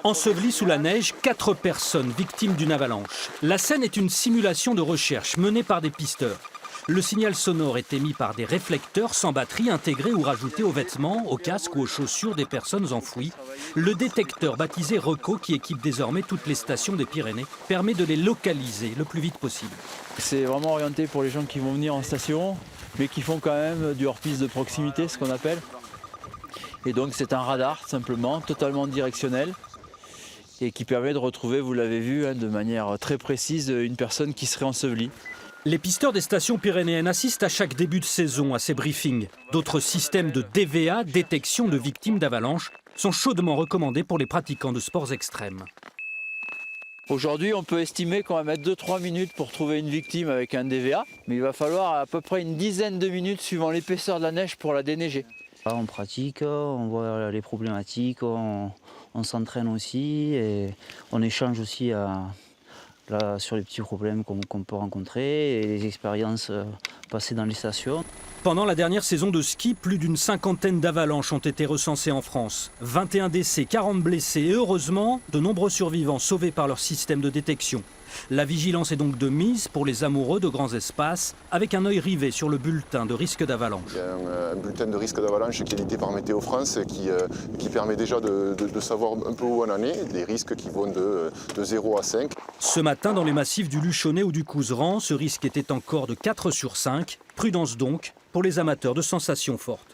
Ensevelies sous la neige, 4 personnes victimes d'une avalanche. La scène est une simulation de recherche menée par des pisteurs. Le signal sonore est émis par des réflecteurs sans batterie intégrés ou rajoutés aux vêtements, aux casques ou aux chaussures des personnes enfouies. Le détecteur baptisé RECO, qui équipe désormais toutes les stations des Pyrénées, permet de les localiser le plus vite possible. C'est vraiment orienté pour les gens qui vont venir en station, mais qui font quand même du hors-piste de proximité, ce qu'on appelle. Et donc c'est un radar simplement, totalement directionnel, et qui permet de retrouver, vous l'avez vu, de manière très précise, une personne qui serait ensevelie. Les pisteurs des stations pyrénéennes assistent à chaque début de saison à ces briefings. D'autres systèmes de DVA, détection de victimes d'avalanches, sont chaudement recommandés pour les pratiquants de sports extrêmes. Aujourd'hui, on peut estimer qu'on va mettre 2-3 minutes pour trouver une victime avec un DVA, mais il va falloir à peu près une dizaine de minutes suivant l'épaisseur de la neige pour la déneiger. On pratique, on voit les problématiques, on s'entraîne aussi et on échange aussi sur les petits problèmes qu'on peut rencontrer et les expériences passées dans les stations. Pendant la dernière saison de ski, plus d'une cinquantaine d'avalanches ont été recensées en France. 21 décès, 40 blessés et heureusement, de nombreux survivants sauvés par leur système de détection. La vigilance est donc de mise pour les amoureux de grands espaces, avec un œil rivé sur le bulletin de risque d'avalanche. Il y a un bulletin de risque d'avalanche qui est édité par Météo France qui permet déjà de savoir un peu où on en est, les risques qui vont de 0 à 5. Ce matin, dans les massifs du Luchonnet ou du Couserans, ce risque était encore de 4 sur 5. Prudence donc pour les amateurs de sensations fortes.